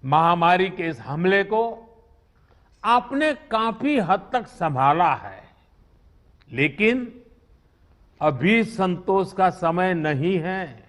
महामारी के इस हमले को आपने काफी हद तक संभाला है, लेकिन अभी संतोष का समय नहीं है।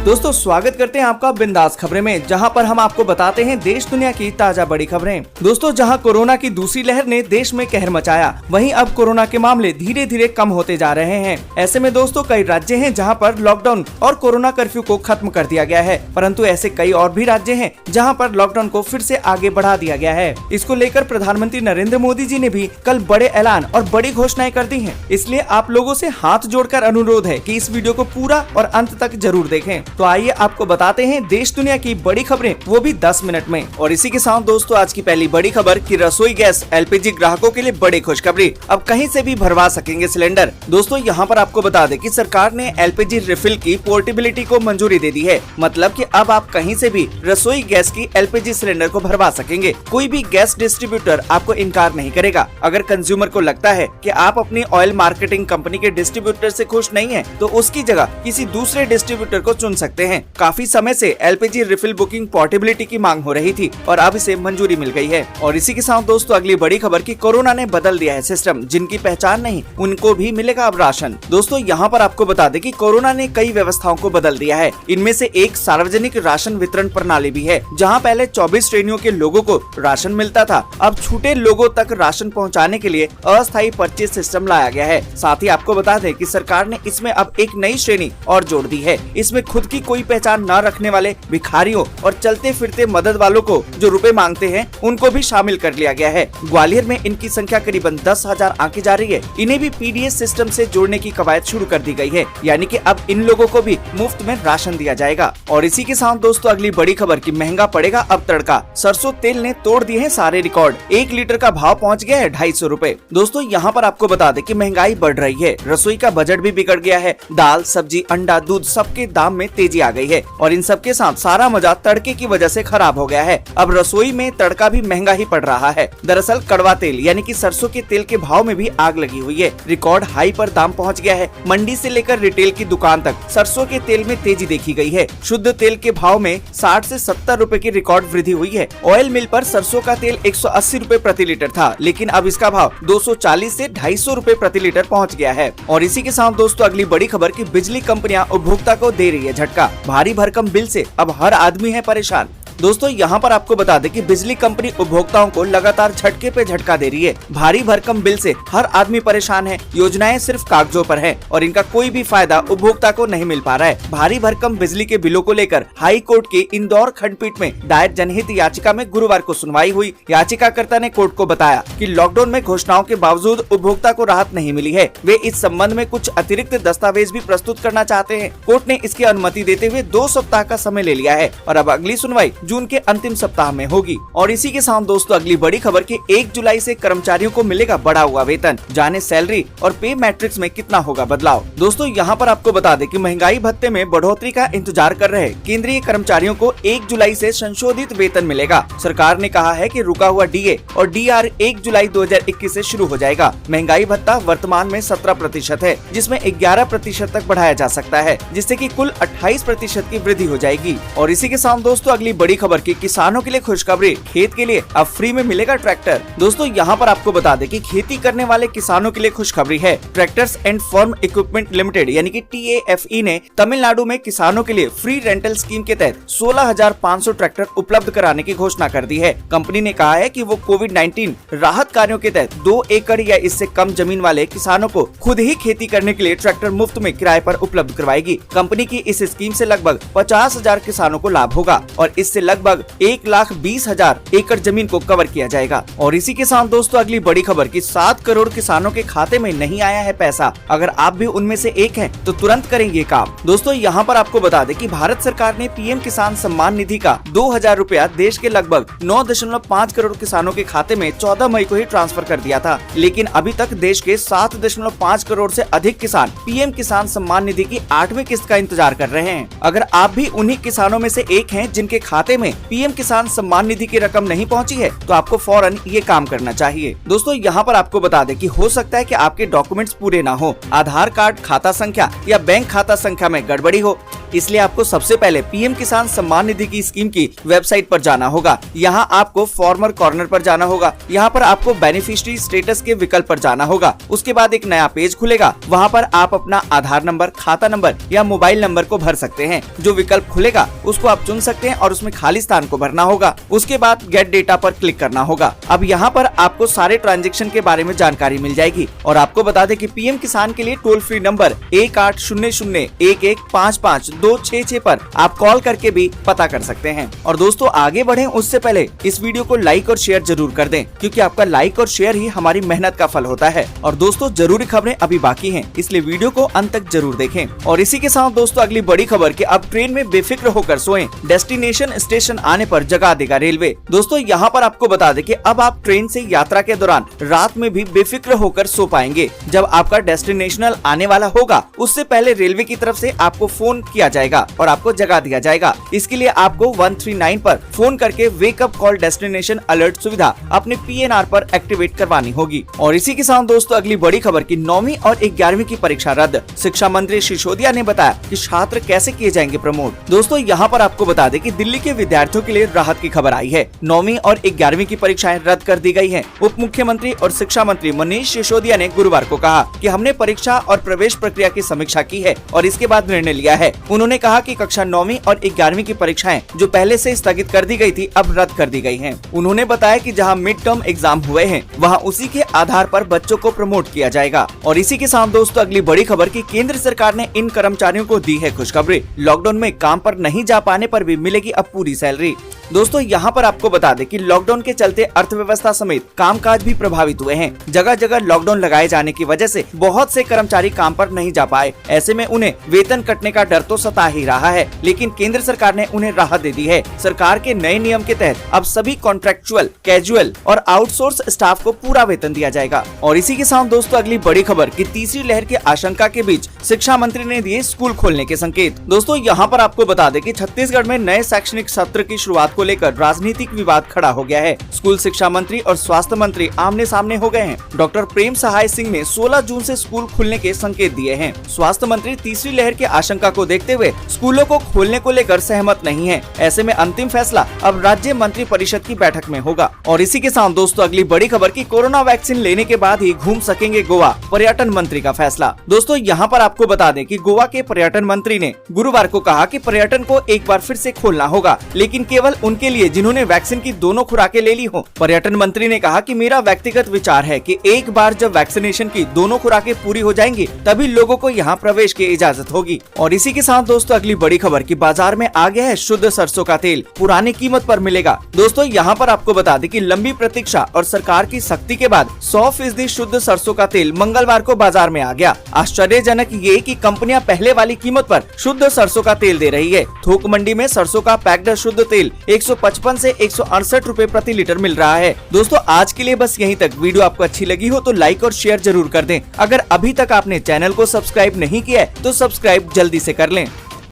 दोस्तों स्वागत करते हैं आपका बिंदास खबरें में, जहां पर हम आपको बताते हैं देश दुनिया की ताजा बड़ी खबरें। दोस्तों जहां कोरोना की दूसरी लहर ने देश में कहर मचाया, वहीं अब कोरोना के मामले धीरे धीरे कम होते जा रहे हैं। ऐसे में दोस्तों कई राज्य हैं जहां पर लॉकडाउन और कोरोना कर्फ्यू को खत्म कर दिया गया है, परंतु ऐसे कई और भी राज्य हैं जहां पर लॉकडाउन को फिर से आगे बढ़ा दिया गया है। इसको लेकर प्रधानमंत्री नरेंद्र मोदी जी ने भी कल बड़े ऐलान और बड़ी घोषणाएं कर दी है। इसलिए आप लोगों से हाथ जोड़कर अनुरोध है कि इस वीडियो को पूरा और अंत तक जरूर देखें। तो आइए आपको बताते हैं देश दुनिया की बड़ी खबरें, वो भी 10 मिनट में। और इसी के साथ दोस्तों आज की पहली बड़ी खबर कि रसोई गैस एलपीजी ग्राहकों के लिए बड़ी खुशखबरी, अब कहीं से भी भरवा सकेंगे सिलेंडर। दोस्तों यहाँ पर आपको बता दें कि सरकार ने एलपीजी रिफिल की पोर्टेबिलिटी को मंजूरी दे दी है, मतलब कि अब आप कहीं से भी रसोई गैस की एलपीजी सिलेंडर को भरवा सकेंगे। कोई भी गैस डिस्ट्रीब्यूटर आपको इनकार नहीं करेगा। अगर कंज्यूमर को लगता है कि आप अपनी ऑयल मार्केटिंग कंपनी के डिस्ट्रीब्यूटर से खुश नहीं है, तो उसकी जगह किसी दूसरे डिस्ट्रीब्यूटर को चुन सकते हैं। काफी समय से एलपीजी रिफिल बुकिंग पोर्टेबिलिटी की मांग हो रही थी और अब इसे मंजूरी मिल गई है। और इसी के साथ दोस्तों अगली बड़ी खबर कि कोरोना ने बदल दिया है सिस्टम, जिनकी पहचान नहीं उनको भी मिलेगा अब राशन। दोस्तों यहाँ पर आपको बता दें कि कोरोना ने कई व्यवस्थाओं को बदल दिया है। इनमें से एक सार्वजनिक राशन वितरण प्रणाली भी है, जहाँ पहले 24 श्रेणियों के लोगों को राशन मिलता था, अब छूटे लोगों तक राशन पहुँचाने के लिए अस्थायी परचेज सिस्टम लाया गया है। साथ ही आपको बता दें कि सरकार ने इसमें अब एक नई श्रेणी और जोड़ दी है। इसमें खुद की कोई पहचान न रखने वाले भिखारियों और चलते फिरते मदद वालों को जो रुपए मांगते हैं, उनको भी शामिल कर लिया गया है। ग्वालियर में इनकी संख्या करीबन 10,000 आंकी जा रही है। इन्हें भी पीडीएस सिस्टम से जोड़ने की कवायद शुरू कर दी गई है, यानी कि अब इन लोगों को भी मुफ्त में राशन दिया जाएगा। और इसी के साथ दोस्तों अगली बड़ी खबर की महंगा पड़ेगा अब तड़का, सरसों तेल ने तोड़ दिए हैं सारे रिकॉर्ड। 1 लीटर का भाव पहुँच गया है 250 रूपए। दोस्तों यहाँ पर आपको बता दें कि महंगाई बढ़ रही है, रसोई का बजट भी बिगड़ गया है। दाल, सब्जी, अंडा, दूध सबके दाम में तेजी आ गई है और इन सबके साथ सारा मजा तड़के की वजह से खराब हो गया है। अब रसोई में तड़का भी महंगा ही पड़ रहा है। दरअसल कड़वा तेल यानी कि सरसों के तेल के भाव में भी आग लगी हुई है। रिकॉर्ड हाई पर दाम पहुंच गया है। मंडी से लेकर रिटेल की दुकान तक सरसों के तेल में तेजी देखी गई है। शुद्ध तेल के भाव में 60 से 70 रूपए की रिकॉर्ड वृद्धि हुई है। ऑयल मिल पर सरसों का तेल 180 रूपए प्रति लीटर था, लेकिन अब इसका भाव 240 से 250 रूपए प्रति लीटर पहुँच गया है। और इसी के साथ दोस्तों अगली बड़ी खबर की बिजली कंपनियां उपभोक्ता को दे रही है झटका, भारी भरकम बिल से अब हर आदमी है परेशान। दोस्तों यहाँ पर आपको बता दें कि बिजली कंपनी उपभोक्ताओं को लगातार झटके पे झटका दे रही है। भारी भरकम बिल से हर आदमी परेशान है। योजनाएं सिर्फ कागजों पर हैं और इनका कोई भी फायदा उपभोक्ता को नहीं मिल पा रहा है। भारी भरकम बिजली के बिलों को लेकर हाई कोर्ट की इंदौर खंडपीठ में दायर जनहित याचिका में गुरुवार को सुनवाई हुई। याचिकाकर्ता ने कोर्ट को बताया कि लॉकडाउन में घोषणाओं के बावजूद उपभोक्ता को राहत नहीं मिली है। वे इस संबंध में कुछ अतिरिक्त दस्तावेज भी प्रस्तुत करना चाहते हैं। कोर्ट ने इसकी अनुमति देते हुए 2 सप्ताह का समय ले लिया है और अब अगली सुनवाई जून के अंतिम सप्ताह में होगी। और इसी के साथ दोस्तों अगली बड़ी खबर कि 1 जुलाई से कर्मचारियों को मिलेगा बढ़ा हुआ वेतन, जाने सैलरी और पे मैट्रिक्स में कितना होगा बदलाव। दोस्तों यहाँ पर आपको बता दें कि महंगाई भत्ते में बढ़ोतरी का इंतजार कर रहे केंद्रीय कर्मचारियों को 1 जुलाई से संशोधित वेतन मिलेगा। सरकार ने कहा है कि रुका हुआ डीए और डीआर 1 जुलाई 2021 से शुरू हो जाएगा। महंगाई भत्ता वर्तमान में 17% है, जिसमें 11% तक बढ़ाया जा सकता है, जिससे कि कुल 28% की वृद्धि हो जाएगी। और इसी के साथ दोस्तों अगली बड़ी खबर की किसानों के लिए खुशखबरी, खेत के लिए अब फ्री में मिलेगा ट्रैक्टर। दोस्तों यहाँ पर आपको बता दें कि खेती करने वाले किसानों के लिए खुशखबरी है। Tractors and farm equipment limited यानी कि TAFE ने तमिलनाडु में किसानों के लिए फ्री रेंटल स्कीम के तहत 16,500 ट्रैक्टर उपलब्ध कराने की घोषणा कर दी है। कंपनी ने कहा है कि वो कोविड-19 राहत कार्यों के तहत 2 एकड़ या इससे कम जमीन वाले किसानों को खुद ही खेती करने के लिए ट्रैक्टर मुफ्त में किराए पर उपलब्ध करवाएगी। कंपनी की इस स्कीम से लगभग 50,000 किसानों को लाभ होगा और इससे लगभग 1,20,000 एकड़ जमीन को कवर किया जाएगा। और इसी के साथ दोस्तों अगली बड़ी खबर की 7 करोड़ किसानों के खाते में नहीं आया है पैसा। अगर आप भी उनमें से एक हैं तो तुरंत करेंगे काम। दोस्तों यहाँ पर आपको बता दें कि भारत सरकार ने पीएम किसान सम्मान निधि का 2,000 रुपया देश के लगभग 9.5 करोड़ किसानों के खाते में 14 मई को ही ट्रांसफर कर दिया था, लेकिन अभी तक देश के 7.5 करोड़ से अधिक किसान पीएम किसान सम्मान निधि की 8वीं किस्त का इंतजार कर रहे हैं। अगर आप भी उन्हीं किसानों में से एक हैं जिनके खाते खाते में पीएम किसान सम्मान निधि की रकम नहीं पहुंची है तो आपको फौरन ये काम करना चाहिए। दोस्तों यहाँ पर आपको बता दें कि हो सकता है कि आपके डॉक्यूमेंट्स पूरे ना हो, आधार कार्ड, खाता संख्या या बैंक खाता संख्या में गड़बड़ी हो, इसलिए आपको सबसे पहले पीएम किसान सम्मान निधि की स्कीम की वेबसाइट पर जाना होगा। यहाँ आपको फॉर्मर कॉर्नर पर जाना होगा। यहाँ पर आपको बेनिफिशियरी स्टेटस के विकल्प पर जाना होगा। उसके बाद एक नया पेज खुलेगा, वहाँ पर आप अपना आधार नंबर, खाता नंबर या मोबाइल नंबर को भर सकते हैं। जो विकल्प खुलेगा उसको आप चुन सकते हैं और उसमें खाली स्थान को भरना होगा। उसके बाद गेट डेटा पर क्लिक करना होगा। अब यहाँ पर आपको सारे ट्रांजेक्शन के बारे में जानकारी मिल जाएगी। और आपको बता दें कि पीएम किसान के लिए टोल फ्री नंबर 180011555266 पर आप कॉल करके भी पता कर सकते हैं। और दोस्तों आगे बढ़ें उससे पहले इस वीडियो को लाइक और शेयर जरूर कर दें, क्योंकि आपका लाइक और शेयर ही हमारी मेहनत का फल होता है। और दोस्तों जरूरी खबरें अभी बाकी हैं, इसलिए वीडियो को अंत तक जरूर देखें। और इसी के साथ दोस्तों अगली बड़ी खबर कि अब ट्रेन में बेफिक्र होकर सोएं, डेस्टिनेशन स्टेशन आने पर जगा देगा रेलवे। दोस्तों यहाँ पर आपको बता दें कि अब आप ट्रेन से यात्रा के दौरान रात में भी बेफिक्र होकर सो पाएंगे। जब आपका डेस्टिनेशनल आने वाला होगा उससे पहले रेलवे की तरफ से आपको फोन किया जाएगा और आपको जगा दिया जाएगा। इसके लिए आपको 139 पर फोन करके वेकअप कॉल डेस्टिनेशन अलर्ट सुविधा अपने PNR पर एक्टिवेट करवानी होगी। और इसी के साथ दोस्तों अगली बड़ी खबर की 9वीं और 11वीं की परीक्षा रद्द। शिक्षा मंत्री सिसोदिया ने बताया कि छात्र कैसे किए जाएंगे प्रमोट। दोस्तों यहाँ पर आपको बता दें कि दिल्ली के विद्यार्थियों के लिए राहत की खबर आई है। 9वीं और 11वीं की परीक्षाएं रद्द कर दी गई हैं। उप मुख्यमंत्री और शिक्षा मंत्री मनीष सिसोदिया ने गुरुवार को कहा कि हमने परीक्षा और प्रवेश प्रक्रिया की समीक्षा की है और इसके बाद निर्णय लिया है। उन्होंने कहा कि कक्षा 9वीं और 11वीं की परीक्षाएं जो पहले से स्थगित कर दी गई थी अब रद्द कर दी गई हैं। उन्होंने बताया कि जहां मिड टर्म एग्जाम हुए हैं वहां उसी के आधार पर बच्चों को प्रमोट किया जाएगा। और इसी के साथ दोस्तों अगली बड़ी खबर की केंद्र सरकार ने इन कर्मचारियों को दी है खुशखबरी। लॉकडाउन में काम पर नहीं जा पाने पर भी मिलेगी अब पूरी सैलरी। दोस्तों यहाँ पर आपको बता दें कि लॉकडाउन के चलते अर्थव्यवस्था समेत कामकाज भी प्रभावित हुए हैं। जगह जगह लॉकडाउन लगाए जाने की वजह से बहुत से कर्मचारी काम पर नहीं जा पाए। ऐसे में उन्हें वेतन कटने का डर तो सता ही रहा है, लेकिन केंद्र सरकार ने उन्हें राहत दे दी है। सरकार के नए नियम के तहत अब सभी कॉन्ट्रेक्चुअल, कैजुअल और आउटसोर्स स्टाफ को पूरा वेतन दिया जाएगा। और इसी के साथ दोस्तों अगली बड़ी खबर की तीसरी लहर की आशंका के बीच शिक्षा मंत्री ने दिए स्कूल खोलने के संकेत। दोस्तों यहाँ पर आपको बता दें कि छत्तीसगढ़ में नए शैक्षणिक सत्र की शुरुआत को लेकर राजनीतिक विवाद खड़ा हो गया है। स्कूल शिक्षा मंत्री और स्वास्थ्य मंत्री आमने सामने हो गए हैं। डॉक्टर प्रेम सहाय सिंह ने 16 जून से स्कूल खुलने के संकेत दिए हैं। स्वास्थ्य मंत्री तीसरी लहर की आशंका को देखते हुए स्कूलों को खोलने को लेकर सहमत नहीं है। ऐसे में अंतिम फैसला अब राज्य मंत्री परिषद की बैठक में होगा। और इसी के साथ दोस्तों अगली बड़ी खबर की कोरोना वैक्सीन लेने के बाद ही घूम सकेंगे गोवा, पर्यटन मंत्री का फैसला। दोस्तों यहाँ पर आपको बता दें कि गोवा के पर्यटन मंत्री ने गुरुवार को कहा कि पर्यटन को एक बार फिर से खोलना होगा, लेकिन केवल उनके लिए जिन्होंने वैक्सीन की दोनों खुराकें ले ली हो। पर्यटन मंत्री ने कहा कि मेरा व्यक्तिगत विचार है कि एक बार जब वैक्सीनेशन की दोनों खुराकें पूरी हो जाएंगी तभी लोगों को यहाँ प्रवेश की इजाजत होगी। और इसी के साथ दोस्तों अगली बड़ी खबर की बाजार में आ गया है शुद्ध सरसों का तेल, पुरानी कीमत पर मिलेगा। दोस्तों यहाँ पर आपको बता दें कि लंबी प्रतीक्षा और सरकार की सख्ती के बाद 100% शुद्ध सरसों का तेल मंगलवार को बाजार में आ गया। आश्चर्यजनक ये कि कंपनियां पहले वाली कीमत पर शुद्ध सरसों का तेल दे रही है। थोक मंडी में सरसों का पैक्ड शुद्ध तेल 155 से 168 रुपए प्रति लीटर मिल रहा है। दोस्तों आज के लिए बस यहीं तक। वीडियो आपको अच्छी लगी हो तो लाइक और शेयर जरूर कर दें। अगर अभी तक आपने चैनल को सब्सक्राइब नहीं किया है तो सब्सक्राइब जल्दी से कर लें।